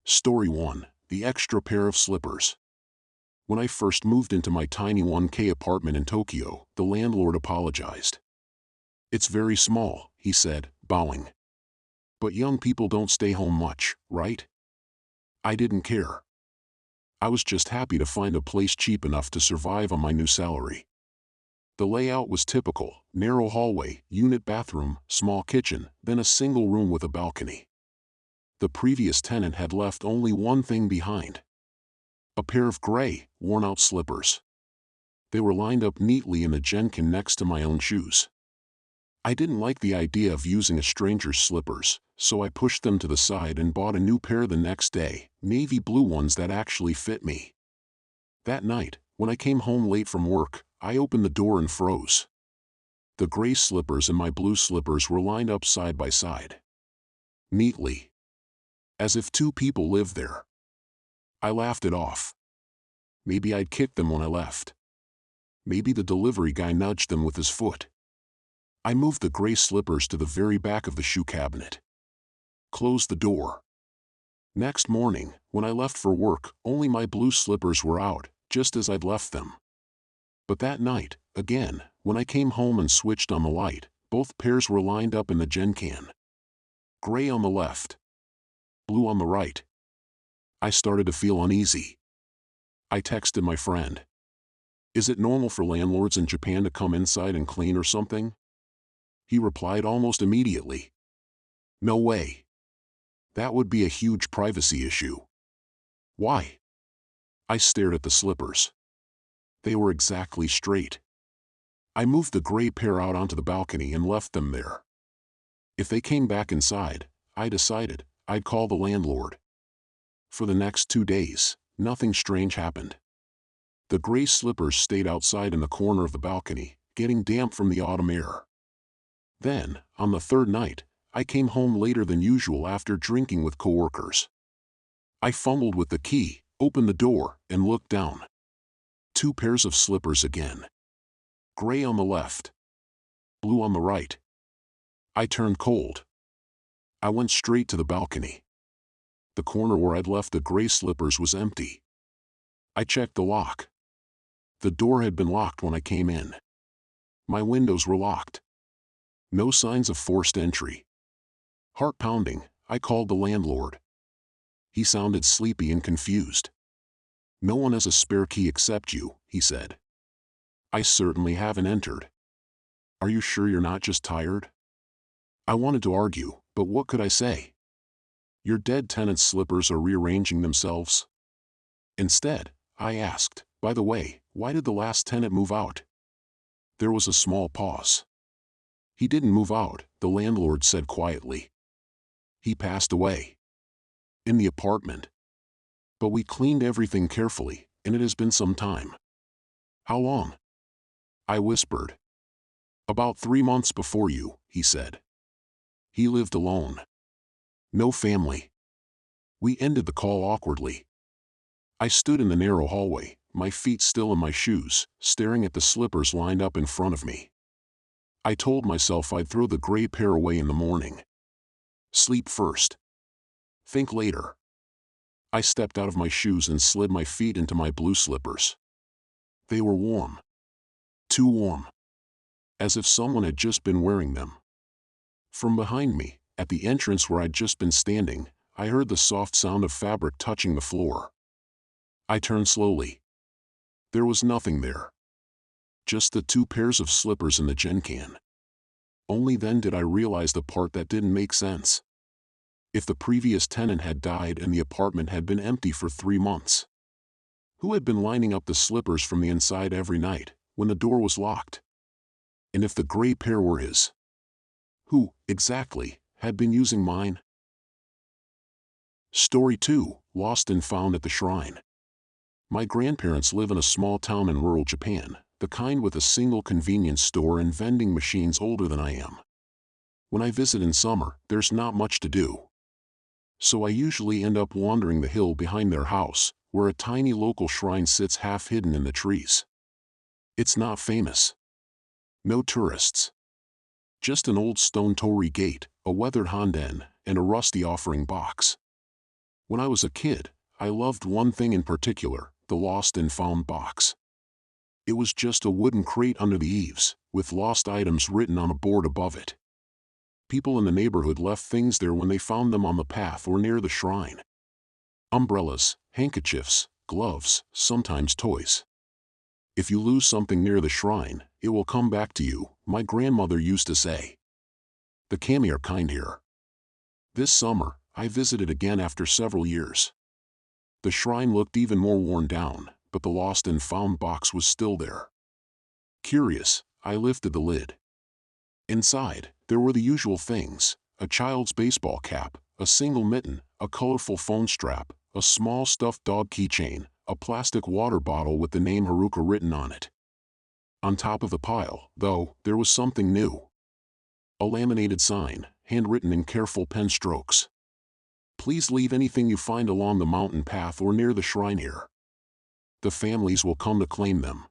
Story 1. The extra pair of slippers. When I first moved into my tiny 1K apartment in Tokyo, the landlord apologized. "It's very small," he said, bowing. "But young people don't stay home much, right?" I didn't care. I was just happy to find a place cheap enough to survive on my new salary. The layout was typical: narrow hallway, unit bathroom, small kitchen, then a single room with a balcony. The previous tenant had left only one thing behind: a pair of gray, worn-out slippers. They were lined up neatly in the genkin next to my own shoes. I didn't like the idea of using a stranger's slippers, so I pushed them to the side and bought a new pair the next day, navy blue ones that actually fit me. That night, when I came home late from work, I opened the door and froze. The gray slippers and my blue slippers were lined up side by side, neatly, as if two people lived there. I laughed it off. Maybe I'd kicked them when I left. Maybe the delivery guy nudged them with his foot. I moved the gray slippers to the very back of the shoe cabinet. Closed the door. Next morning, when I left for work, only my blue slippers were out, just as I'd left them. But that night, again, when I came home and switched on the light, both pairs were lined up in the genkan. Gray on the left, blue on the right. I started to feel uneasy. I texted my friend. "Is it normal for landlords in Japan to come inside and clean or something?" He replied almost immediately, "No way. That would be a huge privacy issue." "Why?" I stared at the slippers. They were exactly straight. I moved the gray pair out onto the balcony and left them there. If they came back inside, I decided, I'd call the landlord. For the next 2 days, nothing strange happened. The gray slippers stayed outside in the corner of the balcony, getting damp from the autumn air. Then, on the third night, I came home later than usual after drinking with coworkers. I fumbled with the key, opened the door, and looked down. 2 pairs of slippers again. Gray on the left, blue on the right. I turned cold. I went straight to the balcony. The corner where I'd left the gray slippers was empty. I checked the lock. The door had been locked when I came in. My windows were locked. No signs of forced entry. Heart pounding, I called the landlord. He sounded sleepy and confused. "No one has a spare key except you," he said. "I certainly haven't entered." "Are you sure you're not just tired?" I wanted to argue, but what could I say? "Your dead tenant's slippers are rearranging themselves." Instead, I asked, "By the way, why did the last tenant move out?" There was a small pause. "He didn't move out," the landlord said quietly. "He passed away. In the apartment. But we cleaned everything carefully, and it has been some time." "How long?" I whispered. "About 3 months before you," he said. "He lived alone. No family." We ended the call awkwardly. I stood in the narrow hallway, my feet still in my shoes, staring at the slippers lined up in front of me. I told myself I'd throw the gray pair away in the morning. Sleep first. Think later. I stepped out of my shoes and slid my feet into my blue slippers. They were warm. Too warm. As if someone had just been wearing them. From behind me, at the entrance where I'd just been standing, I heard the soft sound of fabric touching the floor. I turned slowly. There was nothing there. Just the 2 pairs of slippers in the genkan. Only then did I realize the part that didn't make sense. If the previous tenant had died and the apartment had been empty for 3 months, who had been lining up the slippers from the inside every night, when the door was locked? And if the gray pair were his, who, exactly, had been using mine? Story 2, Lost and Found at the Shrine. My grandparents live in a small town in rural Japan, the kind with a single convenience store and vending machines older than I am. When I visit in summer, there's not much to do. So I usually end up wandering the hill behind their house, where a tiny local shrine sits half hidden in the trees. It's not famous. No tourists. Just an old stone torii gate, a weathered honden, and a rusty offering box. When I was a kid, I loved one thing in particular, the lost and found box. It was just a wooden crate under the eaves, with lost items written on a board above it. People in the neighborhood left things there when they found them on the path or near the shrine. Umbrellas, handkerchiefs, gloves, sometimes toys. If you lose something near the shrine, it will come back to you, my grandmother used to say. The kami are kind here. This summer, I visited again after several years. The shrine looked even more worn down, but the lost and found box was still there. Curious, I lifted the lid. Inside, there were the usual things: a child's baseball cap, a single mitten, a colorful phone strap, a small stuffed dog keychain, a plastic water bottle with the name Haruka written on it. On top of the pile, though, there was something new. A laminated sign, handwritten in careful pen strokes. Please leave anything you find along the mountain path or near the shrine here. The families will come to claim them.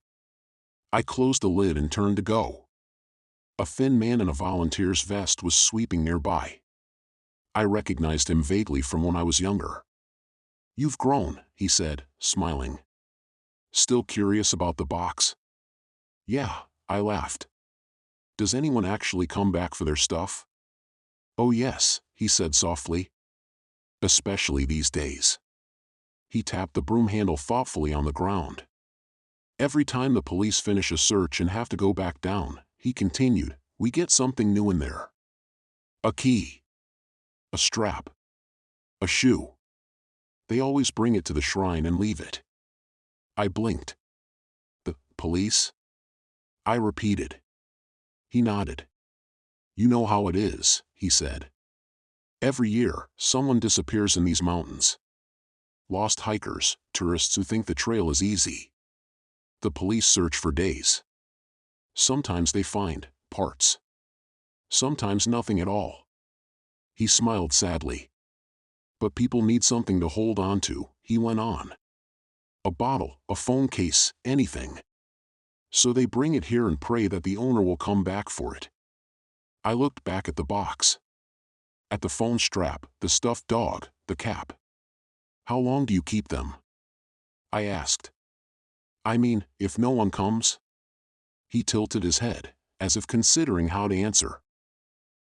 I closed the lid and turned to go. A thin man in a volunteer's vest was sweeping nearby. I recognized him vaguely from when I was younger. "You've grown," he said, smiling. "Still curious about the box?" "Yeah," I laughed. "Does anyone actually come back for their stuff?" "Oh yes," he said softly. "Especially these days." He tapped the broom handle thoughtfully on the ground. "Every time the police finish a search and have to go back down," he continued, "we get something new in there. A key. A strap. A shoe. They always bring it to the shrine and leave it." I blinked. "The police?" I repeated. He nodded. "You know how it is," he said. "Every year, someone disappears in these mountains. Lost hikers, tourists who think the trail is easy. The police search for days. Sometimes they find parts. Sometimes nothing at all." He smiled sadly. "But people need something to hold on to," he went on. "A bottle, a phone case, anything. So they bring it here and pray that the owner will come back for it." I looked back at the box. At the phone strap, the stuffed dog, the cap. "How long do you keep them?" I asked. "I mean, if no one comes?" He tilted his head, as if considering how to answer.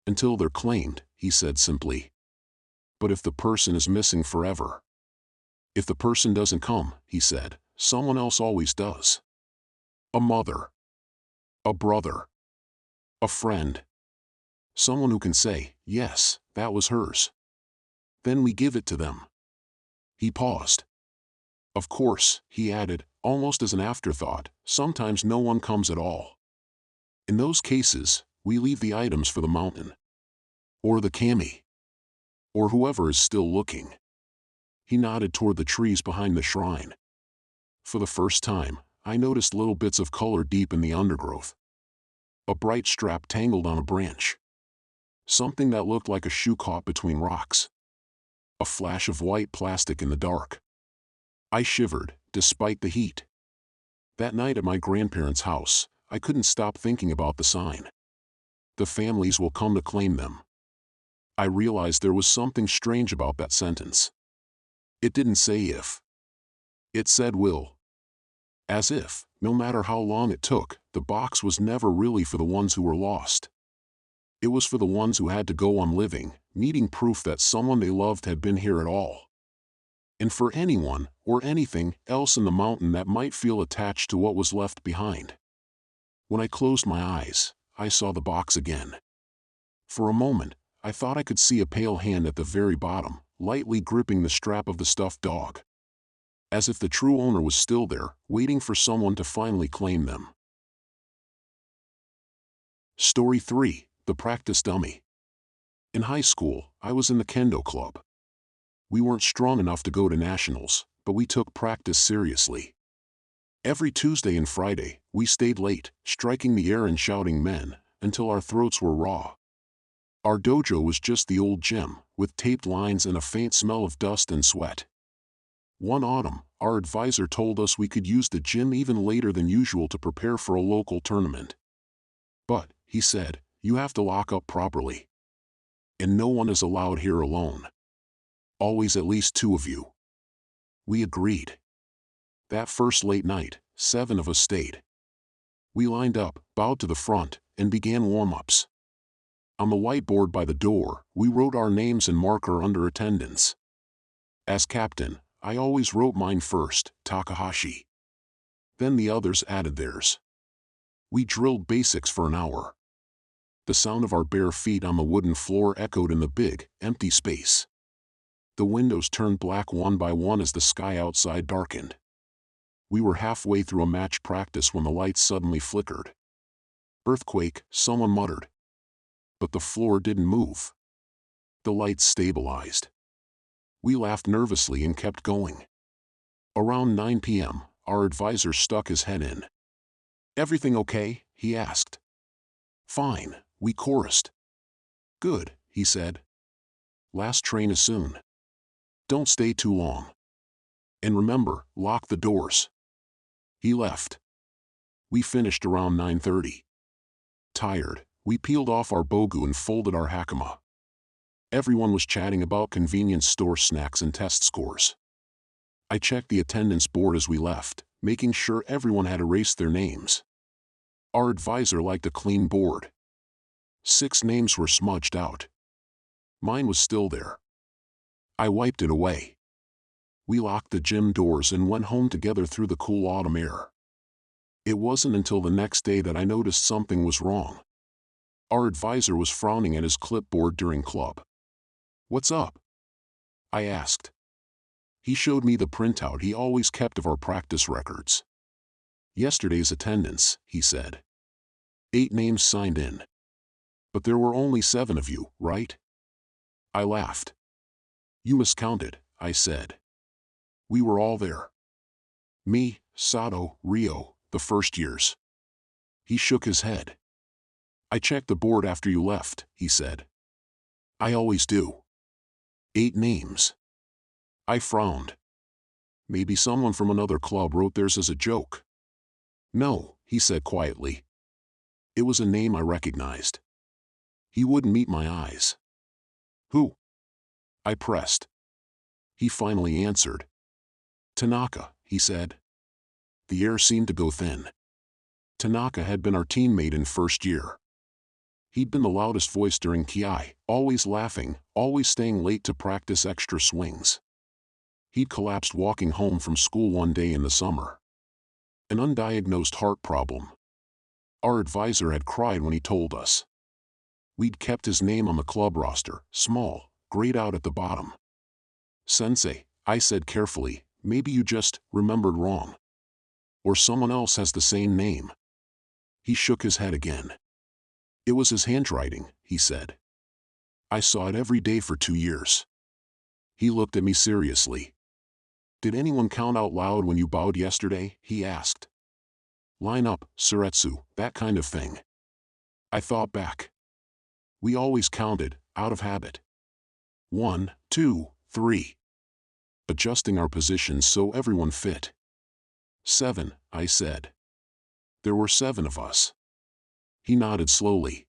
"Until they're claimed," he said simply. "But if the person is missing forever?" "If the person doesn't come," he said, "someone else always does. A mother. A brother. A friend. Someone who can say, yes, that was hers. Then we give it to them." He paused. "Of course," he added, almost as an afterthought, "sometimes no one comes at all. In those cases, we leave the items for the mountain. Or the kami. Or whoever is still looking." He nodded toward the trees behind the shrine. For the first time, I noticed little bits of color deep in the undergrowth. A bright strap tangled on a branch. Something that looked like a shoe caught between rocks. A flash of white plastic in the dark. I shivered, despite the heat. That night at my grandparents' house, I couldn't stop thinking about the sign. The families will come to claim them. I realized there was something strange about that sentence. It didn't say if. It said will. As if, no matter how long it took, the box was never really for the ones who were lost. It was for the ones who had to go on living, needing proof that someone they loved had been here at all. And for anyone, or anything, else in the mountain that might feel attached to what was left behind. When I closed my eyes, I saw the box again. For a moment, I thought I could see a pale hand at the very bottom, lightly gripping the strap of the stuffed dog. As if the true owner was still there, waiting for someone to finally claim them. Story 3, The Practice Dummy. In high school, I was in the kendo club. We weren't strong enough to go to nationals, but we took practice seriously. Every Tuesday and Friday, we stayed late, striking the air and shouting men, until our throats were raw. Our dojo was just the old gym, with taped lines and a faint smell of dust and sweat. One autumn, our advisor told us we could use the gym even later than usual to prepare for a local tournament. "But," he said, "you have to lock up properly. And no one is allowed here alone." Always at least 2 of you. We agreed. That first late night, 7 of us stayed. We lined up, bowed to the front, and began warm-ups. On the whiteboard by the door, we wrote our names and marker under attendance. As captain, I always wrote mine first, Takahashi. Then the others added theirs. We drilled basics for an hour. The sound of our bare feet on the wooden floor echoed in the big, empty space. The windows turned black one by one as the sky outside darkened. We were halfway through a match practice when the lights suddenly flickered. Earthquake, someone muttered. But the floor didn't move. The lights stabilized. We laughed nervously and kept going. Around 9 p.m., our advisor stuck his head in. "Everything okay?" he asked. "Fine," we chorused. "Good," he said. "Last train is soon. Don't stay too long. And remember, lock the doors." He left. We finished around 9:30. Tired, we peeled off our bogu and folded our hakama. Everyone was chatting about convenience store snacks and test scores. I checked the attendance board as we left, making sure everyone had erased their names. Our advisor liked a clean board. 6 names were smudged out. Mine was still there. I wiped it away. We locked the gym doors and went home together through the cool autumn air. It wasn't until the next day that I noticed something was wrong. Our advisor was frowning at his clipboard during club. "What's up?" I asked. He showed me the printout he always kept of our practice records. "Yesterday's attendance," he said. 8 names signed in. But there were only 7 of you, right? I laughed. "You miscounted," I said. "We were all there. Me, Sato, Rio, the first years." He shook his head. "I checked the board after you left," he said. "I always do. 8 names." I frowned. "Maybe someone from another club wrote theirs as a joke." "No," he said quietly. "It was a name I recognized." He wouldn't meet my eyes. "Who?" I pressed. He finally answered. "Tanaka," he said. The air seemed to go thin. Tanaka had been our teammate in first year. He'd been the loudest voice during Ki, always laughing, always staying late to practice extra swings. He'd collapsed walking home from school one day in the summer. An undiagnosed heart problem. Our advisor had cried when he told us. We'd kept his name on the club roster, small, grayed out at the bottom. "Sensei," I said carefully, "maybe you just remembered wrong. Or someone else has the same name." He shook his head again. "It was his handwriting," he said. "I saw it every day for 2 years." He looked at me seriously. "Did anyone count out loud when you bowed yesterday?" he asked. "Line up, Suretsu, that kind of thing." I thought back. We always counted, out of habit. 1, 2, 3. Adjusting our positions so everyone fit. 7, I said. There were 7 of us. He nodded slowly.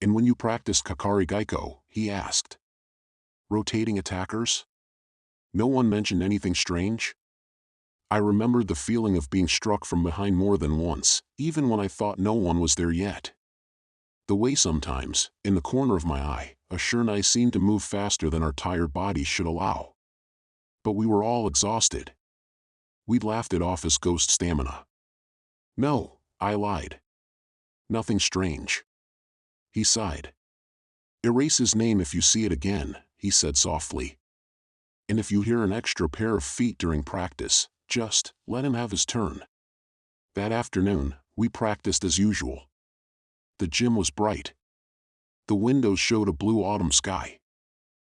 "And when you practiced Kakari Gaiko," he asked. "Rotating attackers?" No one mentioned anything strange. I remembered the feeling of being struck from behind more than once, even when I thought no one was there yet. The way sometimes, in the corner of my eye, a shurnai seemed to move faster than our tired bodies should allow. But we were all exhausted. We'd laughed it off as ghost stamina. "No," I lied. "Nothing strange." He sighed. "Erase his name if you see it again," he said softly. "And if you hear an extra pair of feet during practice, just let him have his turn." That afternoon, we practiced as usual. The gym was bright. The windows showed a blue autumn sky.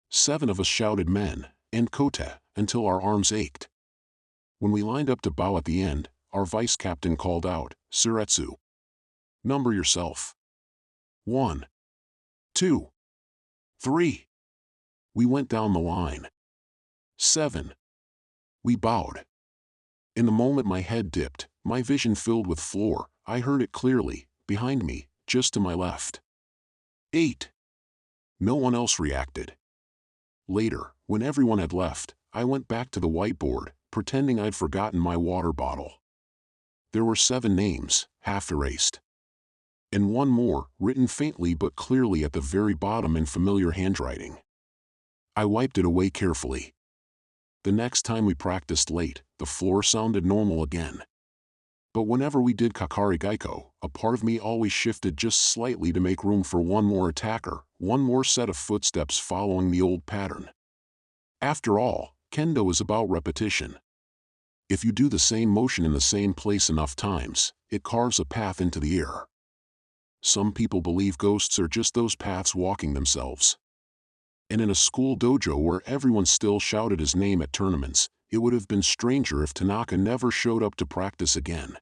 7 of us shouted "men" and "kote" until our arms ached. When we lined up to bow at the end, our vice captain called out, "Suretsu. Number yourself. 1, 2, 3. We went down the line. 7. We bowed. In the moment my head dipped, my vision filled with floor, I heard it clearly, behind me, just to my left. 8. No one else reacted. Later, When everyone had left, I went back to the whiteboard, pretending I'd forgotten my water bottle. There were 7 names, half erased. And one more, written faintly but clearly at the very bottom in familiar handwriting. I wiped it away carefully. The next time we practiced late, the floor sounded normal again. But whenever we did Kakari Gaiko, a part of me always shifted just slightly to make room for one more attacker, one more set of footsteps following the old pattern. After all, kendo is about repetition. If you do the same motion in the same place enough times, it carves a path into the air. Some people believe ghosts are just those paths walking themselves. And in a school dojo where everyone still shouted his name at tournaments, it would have been stranger if Tanaka never showed up to practice again.